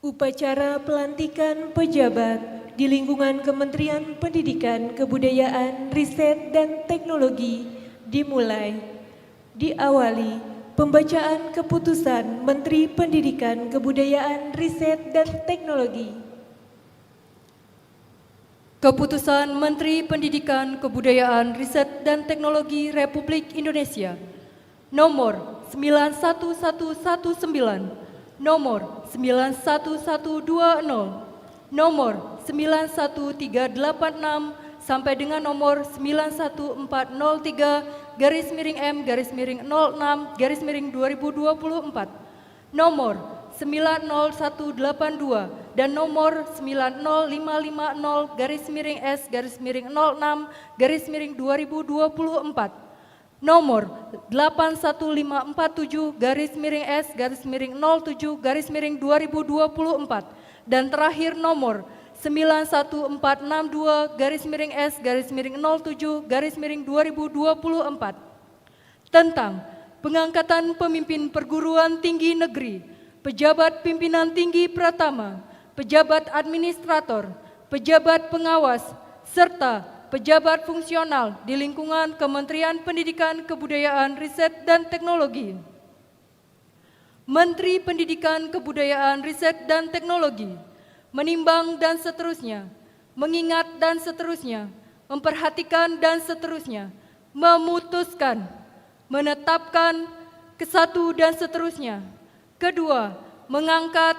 Upacara pelantikan pejabat di lingkungan Kementerian Pendidikan, Kebudayaan, Riset, dan Teknologi dimulai. Diawali pembacaan keputusan Menteri Pendidikan, Kebudayaan, Riset, dan Teknologi. Keputusan Menteri Pendidikan, Kebudayaan, Riset, dan Teknologi Republik Indonesia Nomor 91119, Nomor 91120, Nomor 91386 sampai dengan nomor 91403-M-06-2024, Nomor 90182 dan nomor 90550-S-06-2024, nomor 81570-S-07-2024, dan terakhir nomor 91462-S-07-2024 tentang pengangkatan pemimpin perguruan tinggi negeri, pejabat pimpinan tinggi pratama, pejabat administrator, pejabat pengawas, serta pejabat fungsional di lingkungan Kementerian Pendidikan, Kebudayaan, Riset, dan Teknologi. Menteri Pendidikan, Kebudayaan, Riset, dan Teknologi menimbang dan seterusnya, mengingat dan seterusnya, memperhatikan dan seterusnya, memutuskan, menetapkan, kesatu dan seterusnya. Kedua, mengangkat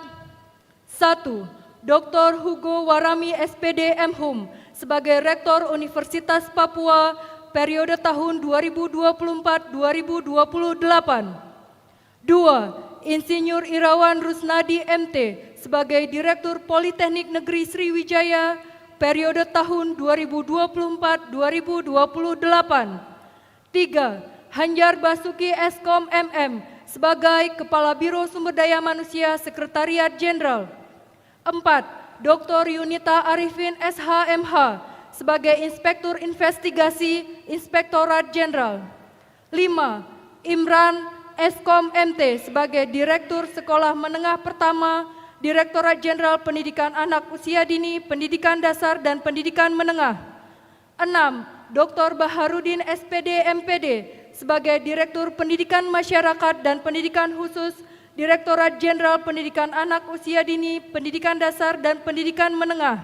1. Dr. Hugo Warami SPD M.Hum sebagai Rektor Universitas Papua periode tahun 2024-2028. 2. Insinyur Irawan Rusnadi MT sebagai Direktur Politeknik Negeri Sriwijaya periode tahun 2024-2028. 3. Hanjar Basuki Eskom MM sebagai Kepala Biro Sumber Daya Manusia Sekretariat Jenderal. 4. Dr. Yunita Arifin SHMH sebagai Inspektur Investigasi Inspektorat Jenderal. 5. Imran Eskom MT sebagai Direktur Sekolah Menengah Pertama Direktorat Jenderal Pendidikan Anak Usia Dini, Pendidikan Dasar, dan Pendidikan Menengah. 6. Dr. Baharudin SPD MPD sebagai Direktur Pendidikan Masyarakat dan Pendidikan Khusus Direktorat Jenderal Pendidikan Anak Usia Dini, Pendidikan Dasar, dan Pendidikan Menengah.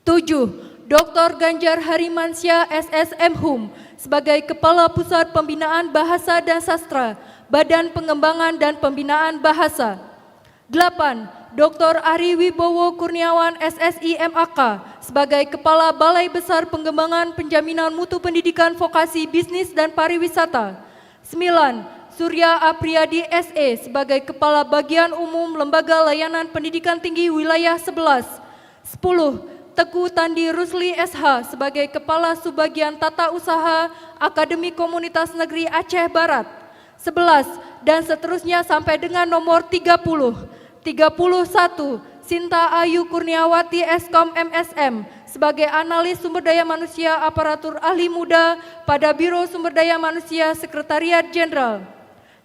7. Dr. Ganjar Harimansyah SSM Hum sebagai Kepala Pusat Pembinaan Bahasa dan Sastra, Badan Pengembangan dan Pembinaan Bahasa. 8. Dr. Ari Wibowo Kurniawan SSI MAK sebagai Kepala Balai Besar Pengembangan Penjaminan Mutu Pendidikan Vokasi Bisnis dan Pariwisata. 9. Surya Apriyadi SE sebagai Kepala Bagian Umum Lembaga Layanan Pendidikan Tinggi Wilayah 11. 10. Teguh Tandi Rusli SH sebagai Kepala Subbagian Tata Usaha Akademi Komunitas Negeri Aceh Barat. 11. Dan seterusnya sampai dengan nomor 30. 31. Sinta Ayu Kurniawati Eskom MSM sebagai Analis Sumber Daya Manusia Aparatur Ahli Muda pada Biro Sumber Daya Manusia Sekretariat Jenderal,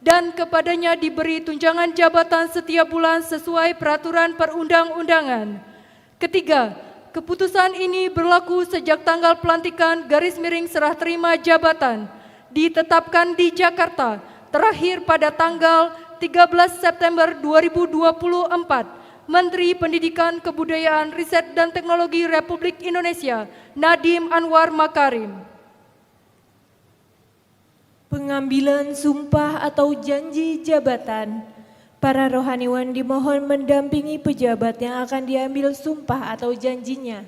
dan kepadanya diberi tunjangan jabatan setiap bulan sesuai peraturan perundang-undangan. Ketiga, keputusan ini berlaku sejak tanggal pelantikan /serah terima jabatan ditetapkan di Jakarta terakhir pada tanggal 13 September 2024. Menteri Pendidikan, Kebudayaan, Riset, dan Teknologi Republik Indonesia Nadiem Anwar Makarim. Pengambilan sumpah atau janji jabatan. Para rohaniwan dimohon mendampingi pejabat yang akan diambil sumpah atau janjinya.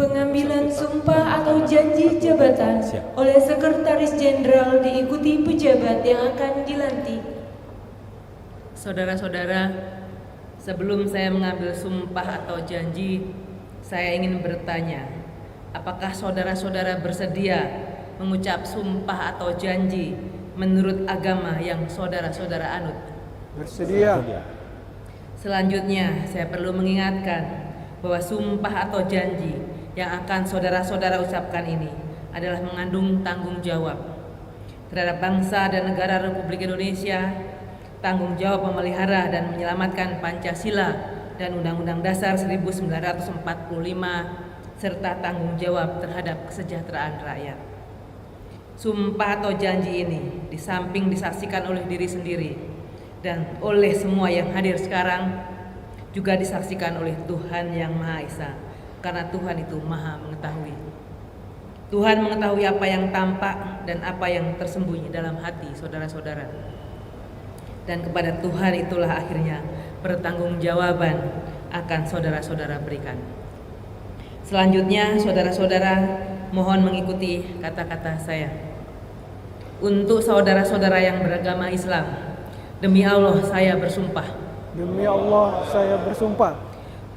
Pengambilan sumpah atau janji jabatan oleh Sekretaris Jenderal diikuti pejabat yang akan dilantik. Saudara-saudara, sebelum saya mengambil sumpah atau janji, saya ingin bertanya, apakah saudara-saudara bersedia mengucap sumpah atau janji menurut agama yang saudara-saudara anut? Bersedia. Selanjutnya, saya perlu mengingatkan bahwa sumpah atau janji yang akan saudara-saudara ucapkan ini adalah mengandung tanggung jawab terhadap bangsa dan negara Republik Indonesia, tanggung jawab memelihara dan menyelamatkan Pancasila dan Undang-Undang Dasar 1945, serta tanggung jawab terhadap kesejahteraan rakyat. Sumpah atau janji ini di samping disaksikan oleh diri sendiri dan oleh semua yang hadir sekarang, juga disaksikan oleh Tuhan Yang Maha Esa, karena Tuhan itu Maha mengetahui. Tuhan mengetahui apa yang tampak dan apa yang tersembunyi dalam hati saudara-saudara. Dan kepada Tuhan itulah akhirnya pertanggungjawaban akan saudara-saudara berikan. Selanjutnya, saudara-saudara mohon mengikuti kata-kata saya. Untuk saudara-saudara yang beragama Islam, demi Allah saya bersumpah. Demi Allah saya bersumpah.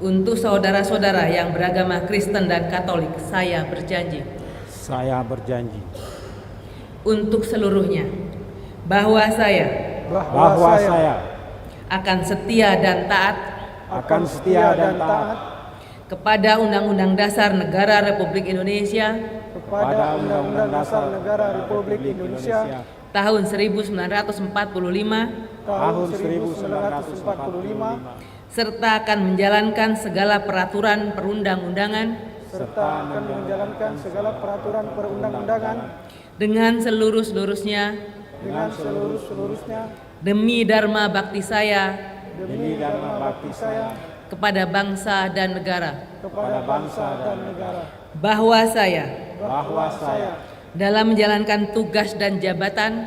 Untuk saudara-saudara yang beragama Kristen dan Katolik, saya berjanji. Saya berjanji. Untuk seluruhnya, bahwa saya akan setia dan taat kepada Undang-Undang Dasar Negara Republik Indonesia tahun 1945 serta akan menjalankan segala peraturan perundang-undangan dengan seluruh-seluruhnya demi dharma bakti saya kepada bangsa dan negara. Bahwa saya dalam menjalankan tugas dan jabatan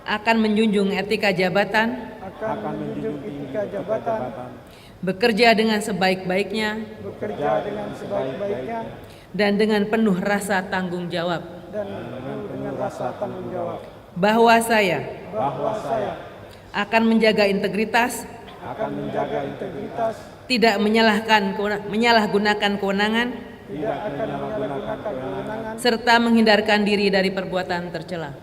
akan menjunjung etika jabatan, bekerja dengan sebaik-baiknya dan dengan penuh rasa tanggung jawab. Bahwa saya akan menjaga integritas, tidak menyalahgunakan kewenangan, serta menghindarkan diri dari perbuatan tercela.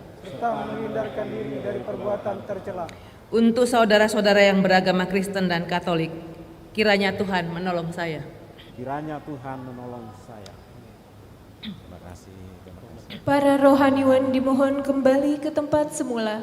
Untuk saudara-saudara yang beragama Kristen dan Katolik, kiranya Tuhan menolong saya. Kiranya Tuhan menolong saya. Terima kasih. Para rohaniwan dimohon kembali ke tempat semula.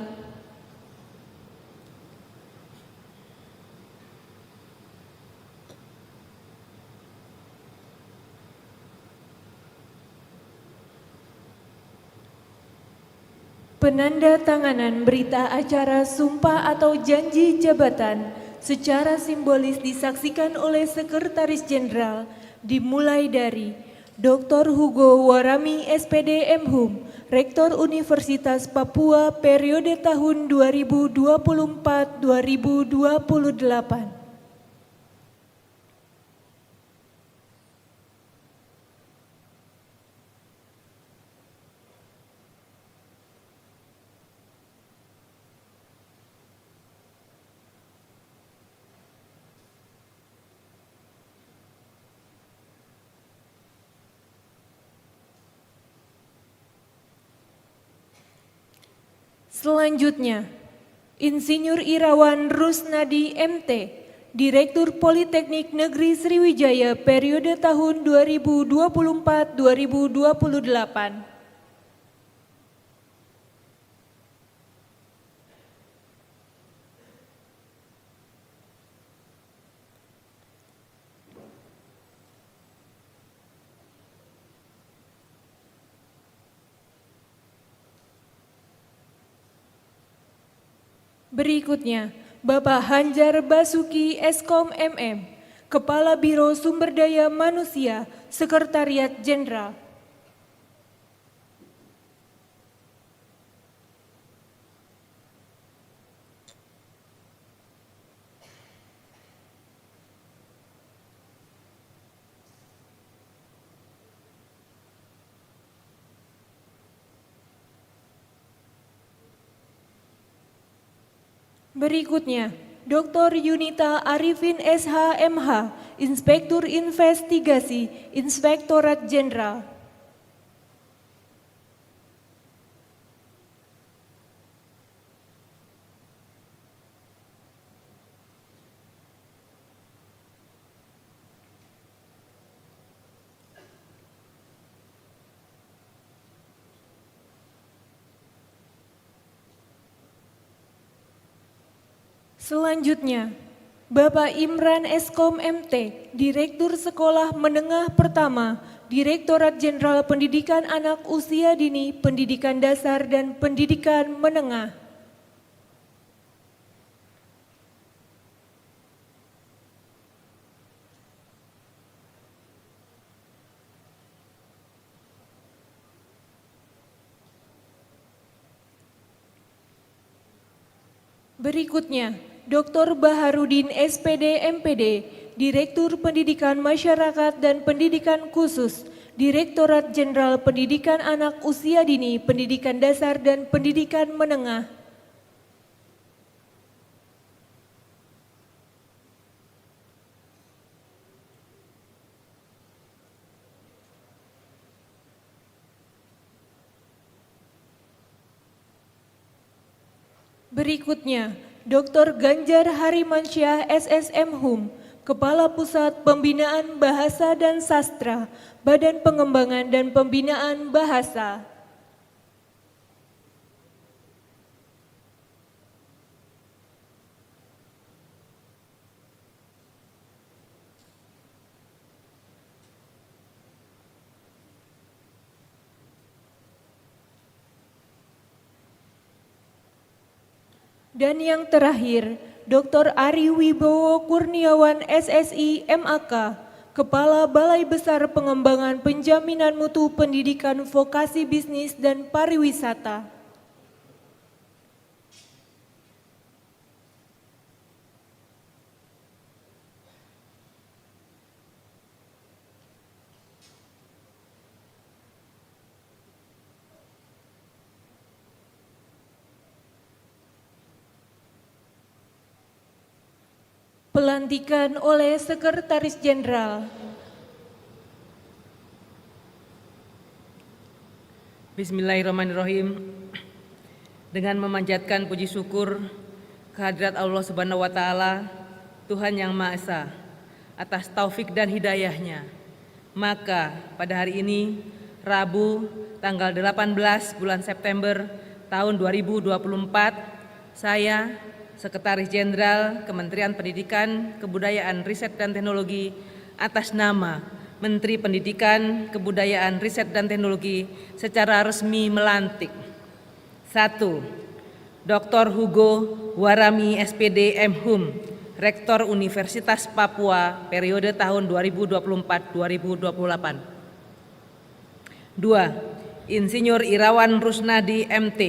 Penanda tanganan berita acara sumpah atau janji jabatan secara simbolis disaksikan oleh Sekretaris Jenderal dimulai dari Dr. Hugo Warami SPD MHum, Rektor Universitas Papua periode tahun 2024-2028. Selanjutnya, Insinyur Irawan Rusnadi MT, Direktur Politeknik Negeri Sriwijaya periode tahun 2024-2028. Berikutnya, Bapak Hanjar Basuki Eskom MM, Kepala Biro Sumber Daya Manusia, Sekretariat Jenderal. Berikutnya, Dr. Yunita Arifin SH.MH, Inspektur Investigasi, Inspektorat Jenderal. Selanjutnya, Bapak Imran Eskom MT, Direktur Sekolah Menengah Pertama, Direktorat Jenderal Pendidikan Anak Usia Dini, Pendidikan Dasar dan Pendidikan Menengah. Berikutnya, Dr. Baharudin SPD MPD, Direktur Pendidikan Masyarakat dan Pendidikan Khusus, Direktorat Jenderal Pendidikan Anak Usia Dini, Pendidikan Dasar dan Pendidikan Menengah. Berikutnya, Dr. Ganjar Harimansyah SSM Hum, Kepala Pusat Pembinaan Bahasa dan Sastra, Badan Pengembangan dan Pembinaan Bahasa. Dan yang terakhir, Dr. Ari Wibowo Kurniawan SSI MAK, Kepala Balai Besar Pengembangan Penjaminan Mutu Pendidikan Vokasi Bisnis dan Pariwisata. Pelantikan oleh Sekretaris Jenderal. Bismillahirrahmanirrahim. Dengan memanjatkan puji syukur kehadirat Allah Subhanahu wa taala, Tuhan yang Maha Esa, atas taufik dan hidayahnya, maka pada hari ini, Rabu, tanggal 18 bulan September tahun 2024, saya, Sekretaris Jenderal Kementerian Pendidikan, Kebudayaan, Riset dan Teknologi, atas nama Menteri Pendidikan, Kebudayaan, Riset dan Teknologi secara resmi melantik. 1. Dr. Hugo Warami SPD MHum, Rektor Universitas Papua periode tahun 2024-2028. 2. Insinyur Irawan Rusnadi MT,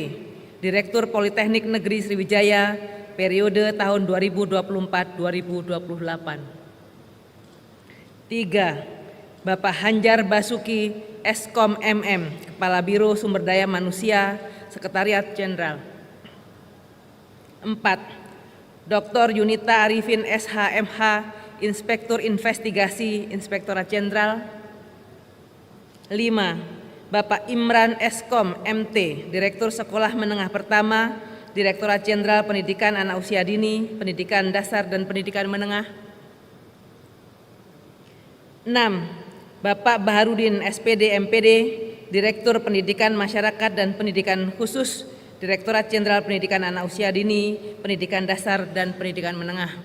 Direktur Politeknik Negeri Sriwijaya periode tahun 2024-2028. 3. Bapak Hanjar Basuki Eskom MM, Kepala Biro Sumber Daya Manusia, Sekretariat Jenderal. 4. Dr. Yunita Arifin SHMH, Inspektur Investigasi, Inspektorat Jenderal. 5. Bapak Imran Eskom MT, Direktur Sekolah Menengah Pertama, Direktorat Jenderal Pendidikan Anak Usia Dini, Pendidikan Dasar dan Pendidikan Menengah. 6. Bapak Baharudin SPD MPD, Direktur Pendidikan Masyarakat dan Pendidikan Khusus, Direktorat Jenderal Pendidikan Anak Usia Dini, Pendidikan Dasar dan Pendidikan Menengah.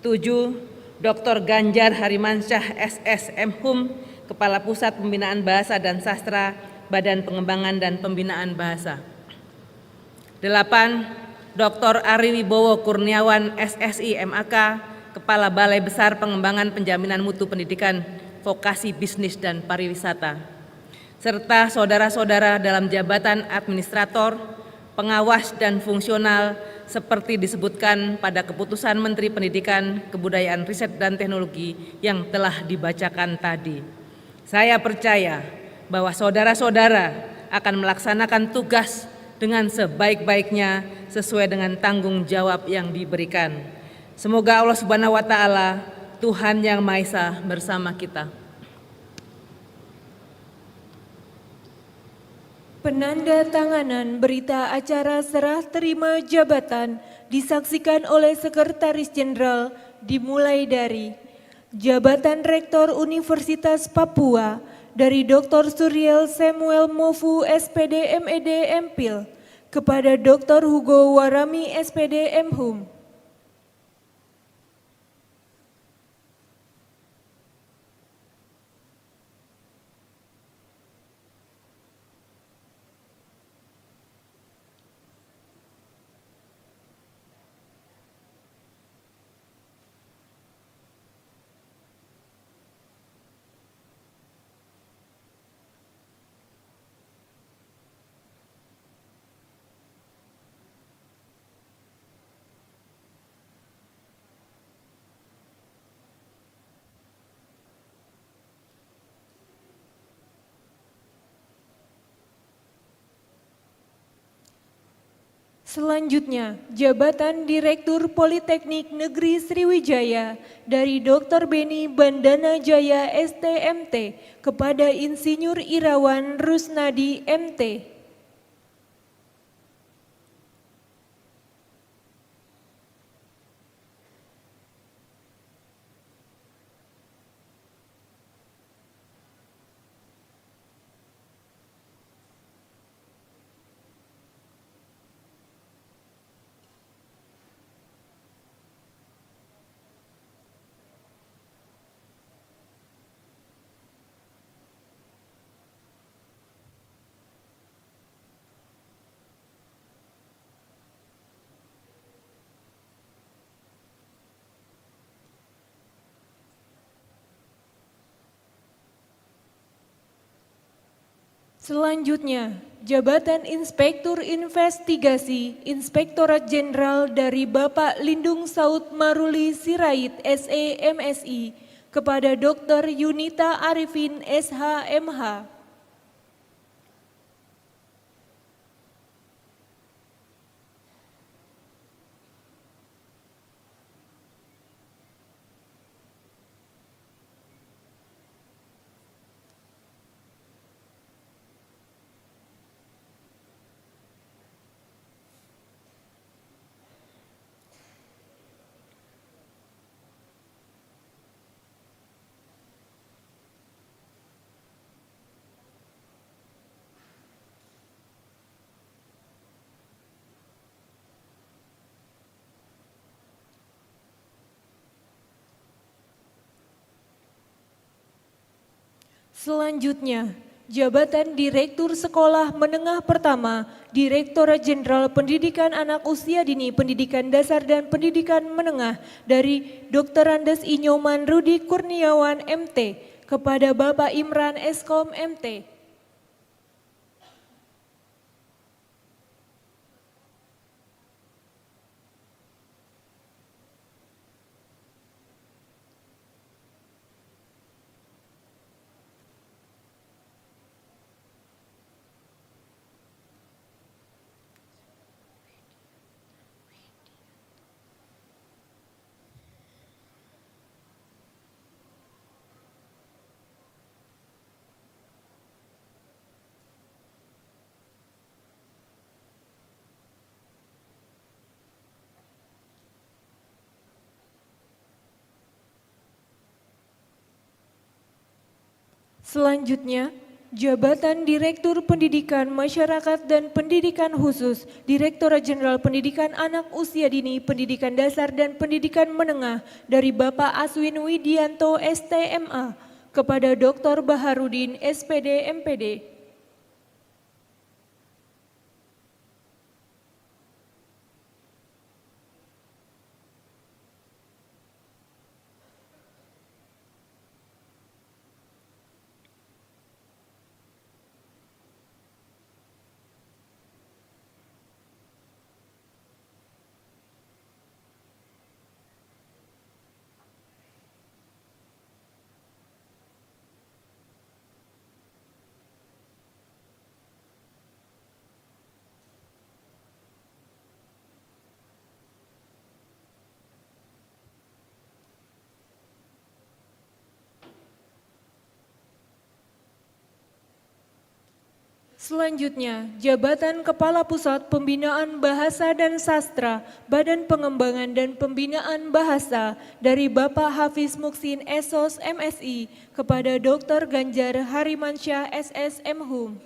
7. Dr. Ganjar Harimansyah SSM Hum, Kepala Pusat Pembinaan Bahasa dan Sastra, Badan Pengembangan dan Pembinaan Bahasa. 8. Dr. Ari Wibowo Kurniawan SSI MAK, Kepala Balai Besar Pengembangan Penjaminan Mutu Pendidikan, Vokasi Bisnis dan Pariwisata, serta saudara-saudara dalam jabatan administrator, pengawas dan fungsional seperti disebutkan pada keputusan Menteri Pendidikan, Kebudayaan, Riset dan Teknologi yang telah dibacakan tadi. Saya percaya bahwa saudara-saudara akan melaksanakan tugas dengan sebaik-baiknya sesuai dengan tanggung jawab yang diberikan. Semoga Allah Subhanahu wa taala, Tuhan yang Maha Esa bersama kita. Penandatanganan berita acara serah terima jabatan disaksikan oleh Sekretaris Jenderal dimulai dari Jabatan Rektor Universitas Papua dari Dr. Suriel Samuel Mofu SPD MED MPhil, kepada Dr. Hugo Warami, SPD MHum. Selanjutnya, jabatan Direktur Politeknik Negeri Sriwijaya dari Dr. Beni Bandana Jaya STMT kepada Insinyur Irawan Rusnadi MT. Selanjutnya, jabatan Inspektur Investigasi Inspektorat Jenderal dari Bapak Lindung Saud Maruli Sirait SE MSI kepada Dr. Yunita Arifin SH MH. Selanjutnya, jabatan Direktur Sekolah Menengah Pertama, Direktorat Jenderal Pendidikan Anak Usia Dini Pendidikan Dasar dan Pendidikan Menengah dari Dr. Andes Inyoman Rudi Kurniawan MT kepada Bapak Imran Eskom MT. Selanjutnya, jabatan Direktur Pendidikan Masyarakat dan Pendidikan Khusus, Direktorat Jenderal Pendidikan Anak Usia Dini, Pendidikan Dasar dan Pendidikan Menengah dari Bapak Aswin Widianto STMA kepada Dr. Baharudin SPD MPD. Selanjutnya, jabatan Kepala Pusat Pembinaan Bahasa dan Sastra, Badan Pengembangan dan Pembinaan Bahasa dari Bapak Hafiz Muksin Esos MSI kepada Dr. Ganjar Harimansyah SS MHum.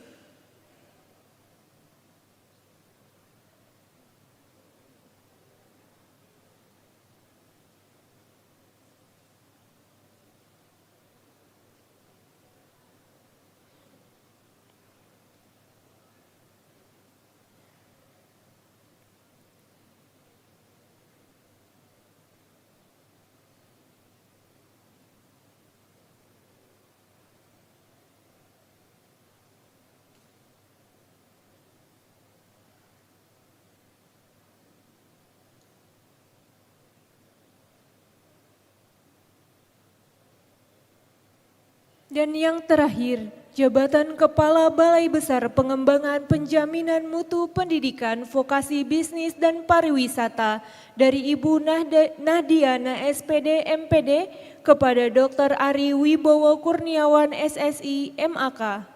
Dan yang terakhir, jabatan Kepala Balai Besar Pengembangan Penjaminan Mutu Pendidikan Vokasi Bisnis dan Pariwisata dari Ibu Nahdiana SPD MPD kepada Dr. Ari Wibowo Kurniawan SSI MAK.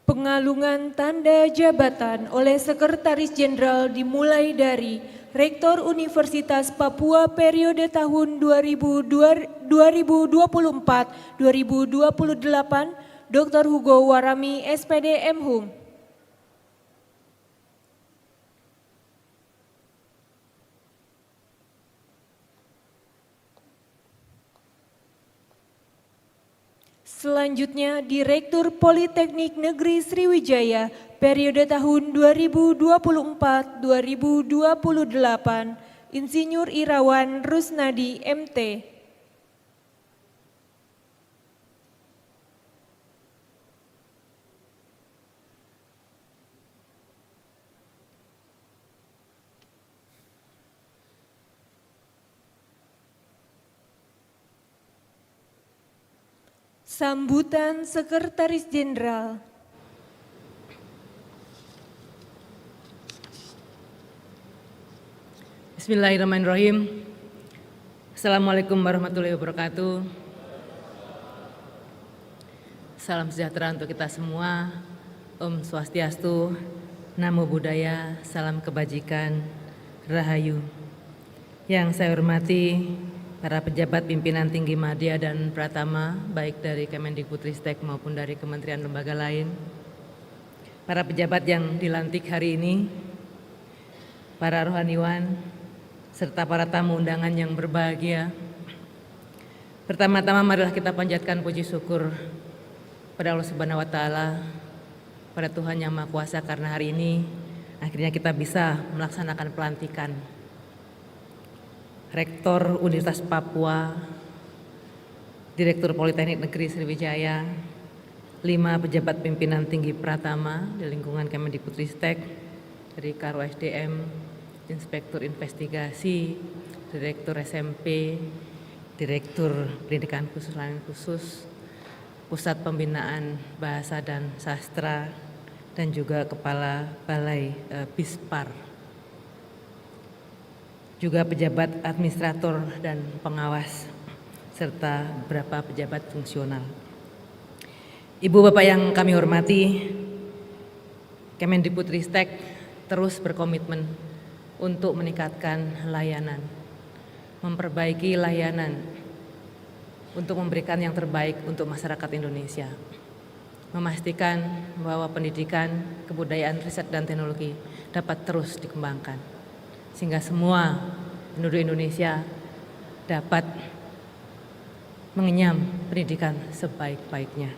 Pengalungan tanda jabatan oleh Sekretaris Jenderal dimulai dari Rektor Universitas Papua periode tahun 2024-2028, Dr. Hugo Warami SPD MHum. Selanjutnya, Direktur Politeknik Negeri Sriwijaya periode tahun 2024-2028, Insinyur Irawan Rusnadi MT. Sambutan Sekretaris Jenderal. Bismillahirrahmanirrahim. Assalamualaikum warahmatullahi wabarakatuh. Salam sejahtera untuk kita semua. Om Swastiastu, Namo Buddhaya, salam kebajikan, Rahayu. Yang saya hormati para pejabat pimpinan tinggi Madya dan Pratama, baik dari Kemendikbudristek maupun dari kementerian lembaga lain, para pejabat yang dilantik hari ini, para rohaniwan, serta para tamu undangan yang berbahagia. Pertama-tama marilah kita panjatkan puji syukur pada Allah Subhanahu wa Ta'ala, pada Tuhan Yang Maha Kuasa, karena hari ini akhirnya kita bisa melaksanakan pelantikan Rektor Universitas Papua, Direktur Politeknik Negeri Sriwijaya, 5 pejabat pimpinan tinggi Pratama di lingkungan Kemendikbudristek, dari Karo SDM, Inspektur Investigasi, Direktur SMP, Direktur Pendidikan Khusus Layanan Khusus, Pusat Pembinaan Bahasa dan Sastra, dan juga Kepala Balai Bispar. Juga pejabat administrator dan pengawas, serta beberapa pejabat fungsional. Ibu Bapak yang kami hormati, Kemendikbudristek terus berkomitmen untuk meningkatkan layanan, memperbaiki layanan, untuk memberikan yang terbaik untuk masyarakat Indonesia. Memastikan bahwa pendidikan, kebudayaan, riset, dan teknologi dapat terus dikembangkan, sehingga semua penduduk Indonesia dapat mengenyam pendidikan sebaik-baiknya.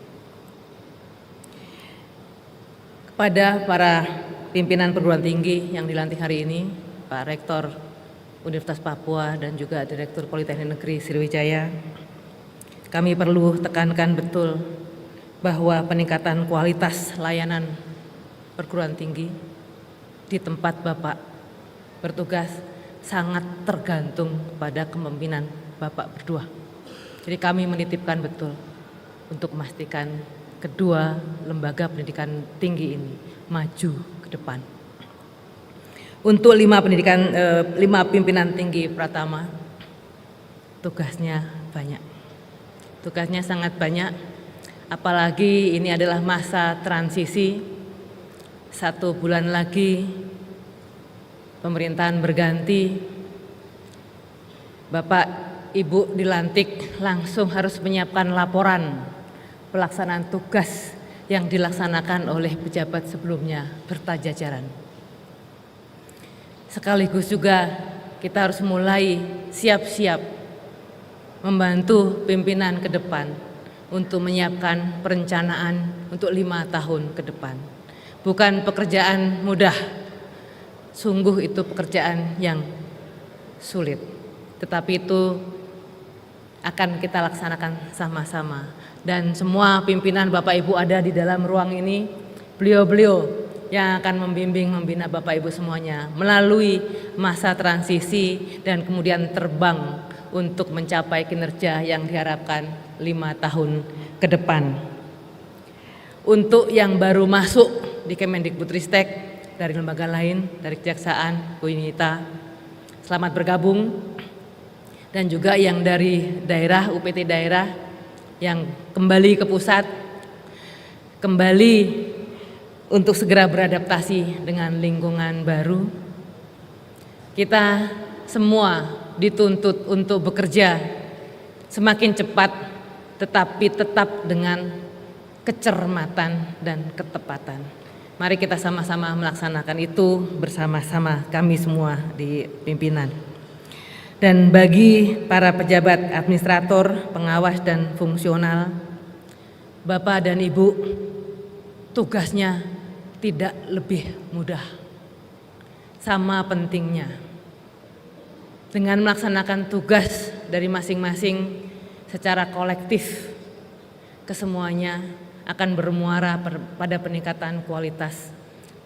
Kepada para pimpinan perguruan tinggi yang dilantik hari ini, Pak Rektor Universitas Papua dan juga Direktur Politeknik Negeri Sriwijaya, kami perlu tekankan betul bahwa peningkatan kualitas layanan perguruan tinggi di tempat Bapak bertugas sangat tergantung pada kepemimpinan Bapak berdua. Jadi kami menitipkan betul untuk memastikan kedua lembaga pendidikan tinggi ini maju ke depan. Untuk 5 pimpinan tinggi Pratama, tugasnya banyak. Tugasnya sangat banyak, apalagi ini adalah masa transisi. 1 bulan lagi pemerintahan berganti, Bapak Ibu dilantik langsung harus menyiapkan laporan pelaksanaan tugas yang dilaksanakan oleh pejabat sebelumnya bertajajaran. Sekaligus juga kita harus mulai siap-siap membantu pimpinan ke depan untuk menyiapkan perencanaan untuk 5 tahun ke depan. Bukan pekerjaan mudah, sungguh itu pekerjaan yang sulit. Tetapi itu akan kita laksanakan sama-sama. Dan semua pimpinan Bapak Ibu ada di dalam ruang ini, beliau-beliau yang akan membimbing, membina Bapak Ibu semuanya melalui masa transisi dan kemudian terbang untuk mencapai kinerja yang diharapkan 5 tahun ke depan. Untuk yang baru masuk di Kemendikbudristek dari lembaga lain, dari Kejaksaan, Bu Yunita, selamat bergabung. Dan juga yang dari daerah, UPT daerah yang kembali ke pusat, kembali untuk segera beradaptasi dengan lingkungan baru. Kita semua dituntut untuk bekerja semakin cepat, tetapi tetap dengan kecermatan dan ketepatan. Mari kita sama-sama melaksanakan itu bersama-sama kami semua di pimpinan. Dan bagi para pejabat administrator, pengawas dan fungsional, Bapak dan Ibu, tugasnya tidak lebih mudah. Sama pentingnya. Dengan melaksanakan tugas dari masing-masing secara kolektif, kesemuanya akan bermuara pada peningkatan kualitas,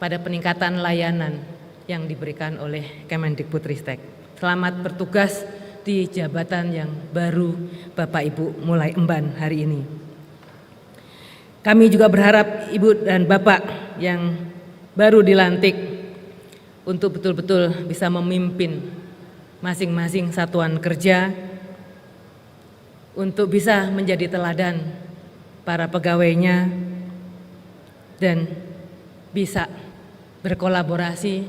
pada peningkatan layanan yang diberikan oleh Kemendikbudristek. Selamat bertugas di jabatan yang baru Bapak Ibu mulai emban hari ini. Kami juga berharap Ibu dan Bapak yang baru dilantik untuk betul-betul bisa memimpin masing-masing satuan kerja, untuk bisa menjadi teladan para pegawainya dan bisa berkolaborasi,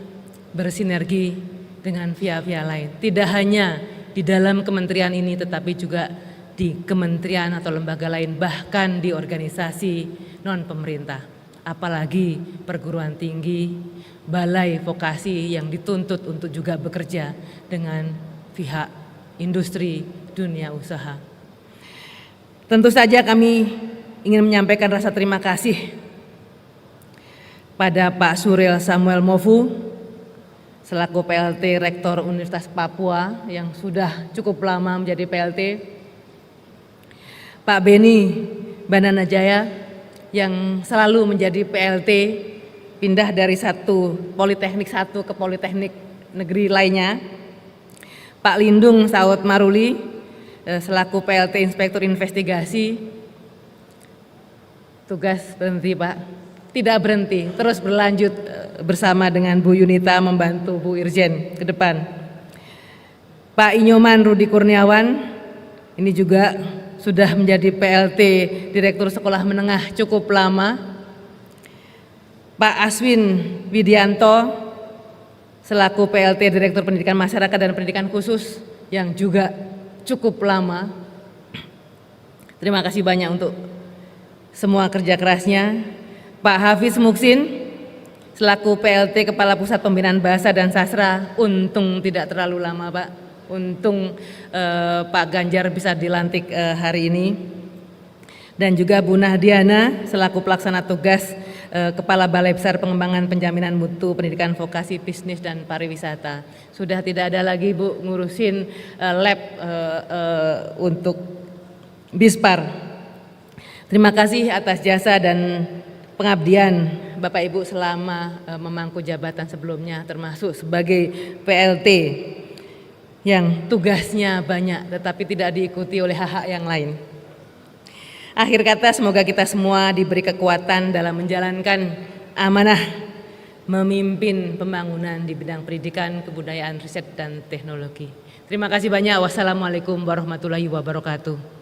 bersinergi dengan via-via lain. Tidak hanya di dalam kementerian ini, tetapi juga di kementerian atau lembaga lain, bahkan di organisasi non-pemerintah. Apalagi perguruan tinggi, balai vokasi yang dituntut untuk juga bekerja dengan pihak industri dunia usaha. Tentu saja kami ingin menyampaikan rasa terima kasih pada Pak Suril Samuel Mofu, selaku PLT Rektor Universitas Papua yang sudah cukup lama menjadi PLT, Pak Beni Bandanajaya yang selalu menjadi PLT, pindah dari satu Politeknik satu ke Politeknik negeri lainnya, Pak Lindung Saud Maruli selaku PLT Inspektur Investigasi. Tugas berhenti Pak, tidak berhenti, terus berlanjut bersama dengan Bu Yunita membantu Bu Irjen ke depan. Pak Inyoman Rudi Kurniawan, ini juga sudah menjadi PLT Direktur Sekolah Menengah cukup lama. Pak Aswin Widianto, selaku PLT Direktur Pendidikan Masyarakat dan Pendidikan Khusus yang juga cukup lama. Terima kasih banyak untuk semua kerja kerasnya. Pak Hafiz Muksin, selaku PLT Kepala Pusat Pembinaan Bahasa dan Sastra, untung tidak terlalu lama Pak, untung Pak Ganjar bisa dilantik hari ini. Dan juga Bu Nahdiana selaku pelaksana tugas Kepala Balai Besar Pengembangan Penjaminan Mutu Pendidikan Vokasi Bisnis dan Pariwisata. Sudah tidak ada lagi Bu ngurusin lab untuk Bispar. Terima kasih atas jasa dan pengabdian Bapak Ibu selama memangku jabatan sebelumnya, termasuk sebagai PLT yang tugasnya banyak tetapi tidak diikuti oleh hak-hak yang lain. Akhir kata, semoga kita semua diberi kekuatan dalam menjalankan amanah memimpin pembangunan di bidang pendidikan, kebudayaan, riset, dan teknologi. Terima kasih banyak. Wassalamualaikum warahmatullahi wabarakatuh.